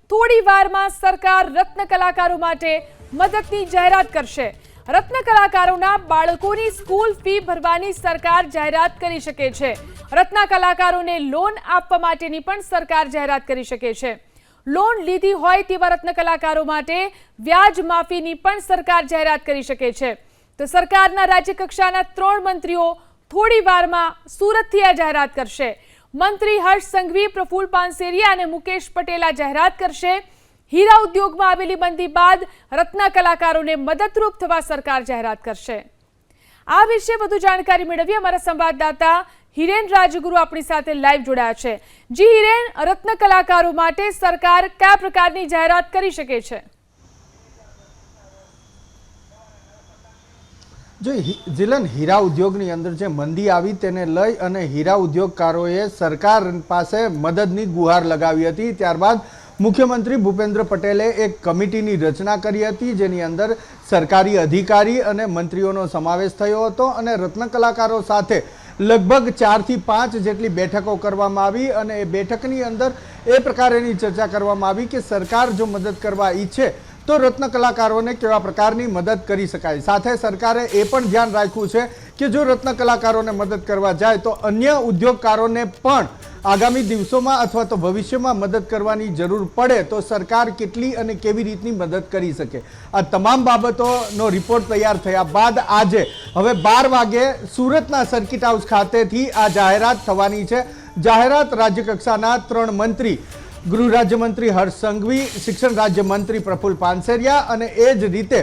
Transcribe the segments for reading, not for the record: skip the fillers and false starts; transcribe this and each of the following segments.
થોડી વારમાં સરકાર રત્ન કલાકારો માટે મદદની જાહેરાત કરશે। રત્ન કલાકારોના બાળકોની સ્કૂલ ફી ભરવાની સરકાર જાહેરાત કરી શકે છે। રત્ન કલાકારોને લોન આપવા માટેની પણ સરકાર જાહેરાત કરી શકે છે। લોન લીધી હોય તેવા રત્ન કલાકારો માટે વ્યાજ માફીની પણ સરકાર જાહેરાત કરી શકે છે। તો સરકારના રાજ્ય કક્ષાના 3 મંત્રીઓ થોડી વારમાં સુરતથી આ જાહેરાત કરશે। મંત્રી હર્ષ સંઘવી, પ્રફુલ્લ પાનસેરિયા અને મુકેશ પટેલ આ જાહેરાત કરશે। હીરા ઉદ્યોગમાં આવેલી મંદી બાદ રત્ન કલાકારોને મદદરૂપ થવા સરકાર જાહેરાત કરશે। આ વિશે વધુ જાણકારી મેળવી અમારા સંવાદદાતા હિરેન રાજગુરુ આપણી સાથે લાઈવ જોડાયા છે। જી હિરેન, રત્ન કલાકારો માટે સરકાર કયા પ્રકારની જાહેરાત કરી શકે છે? જો જીલન, હીરા ઉદ્યોગની અંદર જે મંદી આવી તેને લઈ અને હીરા ઉદ્યોગકારોએ સરકાર પાસે મદદની ગુહાર લગાવી હતી। ત્યારબાદ મુખ્યમંત્રી ભૂપેન્દ્ર પટેલે એક કમિટીની રચના કરી હતી, જેની અંદર સરકારી અધિકારી અને મંત્રીઓનો સમાવેશ થયો હતો અને રત્ન કલાકારો સાથે લગભગ 4 થી 5 જેટલી બેઠકો કરવામાં આવી અને એ બેઠકની અંદર એ પ્રકારેની ચર્ચા કરવામાં આવી કે સરકાર જો મદદ કરવા ઈચ્છે તો રત્ન કલાકારોને કેવા પ્રકારની મદદ કરી શકાય। સાથે સરકારે એ પણ ધ્યાન રાખ્યું છે કે જો રત્ન કલાકારોને મદદ કરવા જાય તો અન્ય ઉદ્યોગકારોને પણ આગામી દિવસોમાં અથવા તો ભવિષ્યમાં મદદ કરવાની જરૂર પડે તો સરકાર કેટલી અને કેવી રીતની મદદ કરી શકે। આ તમામ બાબતોનો રિપોર્ટ તૈયાર થયા બાદ આજે હવે 12 વાગે સુરતના સર્કિટ હાઉસ ખાતેથી આ જાહેરાત થવાની છે। જાહેરાત રાજ્ય કક્ષાના 3 મંત્રી, ગૃહ રાજ્યમંત્રી હર્ષ સંઘવી, શિક્ષણ રાજ્યમંત્રી પ્રફુલ્લ પાનસેરિયા અને એ જ રીતે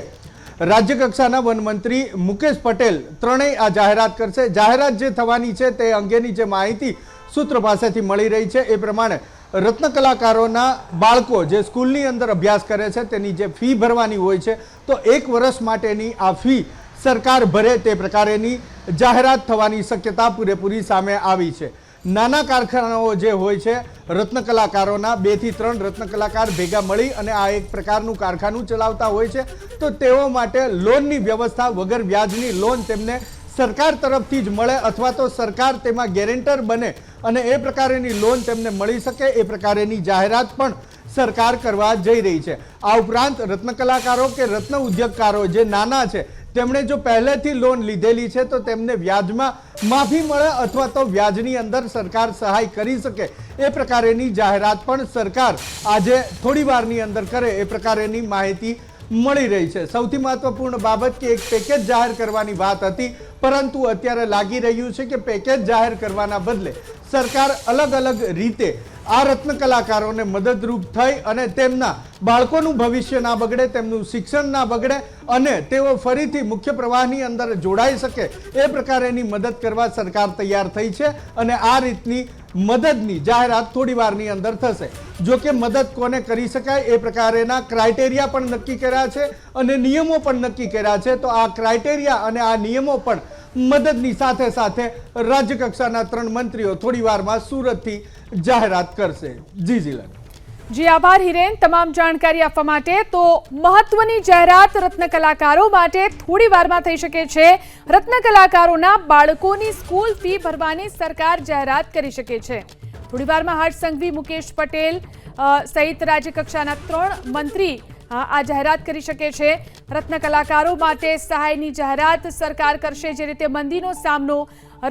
રાજ્ય કક્ષાના વનમંત્રી મુકેશ પટેલ ત્રણેય આ જાહેરાત કરશે। જાહેરાત જે થવાની છે તે અંગેની જે માહિતી સૂત્ર પાસેથી મળી રહી છે એ પ્રમાણે રત્ન કલાકારોના બાળકો જે સ્કૂલની અંદર અભ્યાસ કરે છે તેની જે ફી ભરવાની હોય છે તો 1 વર્ષ માટેની આ ફી સરકાર ભરે તે પ્રકારેની જાહેરાત થવાની શક્યતા પૂરેપૂરી સામે આવી છે। નાના કારખાનાઓ જે હોય છે રત્ન કલાકારોના 2 થી 3 રત્ન કલાકાર ભેગા મળી અને આ એક પ્રકારનું કારખાનું ચલાવતા હોય છે તો તેઓ માટે લોનની વ્યવસ્થા, વગર વ્યાજની લોન તેમને સરકાર તરફથી જ મળે અથવા તો સરકાર તેમાં ગેરેન્ટર બને અને એ પ્રકારેની લોન તેમને મળી શકે એ પ્રકારેની જાહેરાત પણ સરકાર કરવા જઈ રહી છે। આ ઉપરાંત રત્ન કલાકારો કે રત્ન ઉદ્યોગકારો જે નાના છે તેમણે જો પહેલેથી લોન લીધેલી છે તો તેમને વ્યાજમાં માફી મળે અથવા તો વ્યાજની અંદર સરકાર સહાય કરી શકે એ પ્રકારેની જાહેરાત પણ સરકાર આજે થોડી વારની અંદર કરે એ પ્રકારેની માહિતી મળી રહી છે। સૌથી મહત્વપૂર્ણ બાબત કે એક પેકેજ જાહેર કરવાની વાત હતી, પરંતુ અત્યારે લાગી રહ્યું છે કે પેકેજ જાહેર કરવાના બદલે સરકાર અલગ અલગ રીતે આ રત્ન કલાકારોને મદદરૂપ થઈ અને તેમના બાળકોનું ભવિષ્ય ના બગડે, તેમનું શિક્ષણ ના બગડે અને તેઓ ફરીથી મુખ્ય પ્રવાહની અંદર જોડાઈ શકે એ પ્રકારેની મદદ કરવા સરકાર તૈયાર થઈ છે અને આ રીતની મદદની જાહેરાત થોડી વારની અંદર થશે। જો કે મદદ કોને કરી શકાય એ પ્રકારેના ક્રાઇટેરિયા પણ નક્કી કર્યા છે અને નિયમો પણ નક્કી કર્યા છે। તો આ ક્રાઇટેરિયા અને આ નિયમો પણ મદદની સાથે સાથે રાજ્ય કક્ષાના 3 મંત્રીઓ થોડી વારમાં સુરતથી જાહેરાત કરશે। જી જીલન। જી આભાર હિરેન, તમામ જાણકારી આપવા માટે। તો મહત્વની જાહેરાત રત્ન કલાકારો માટે થોડી વારમાં થઈ શકે છે। રત્ન કલાકારોના બાળકોની સ્કૂલ ફી ભરવાની સરકાર જાહેરાત કરી શકે છે। થોડી વારમાં હર્ષ સંઘવી, મુકેશ પટેલ સહિત રાજ્ય કક્ષાના 3 મંત્રી આ જાહેરાત કરી શકે છે। રત્ન કલાકારો માટે સહાયની જાહેરાત સરકાર કરશે। જે રીતે મંદીનો સામનો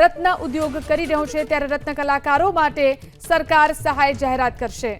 રત્ન ઉદ્યોગ કરી રહ્યો છે ત્યારે રત્ન કલાકારો માટે સરકાર સહાય જાહેરાત કરશે।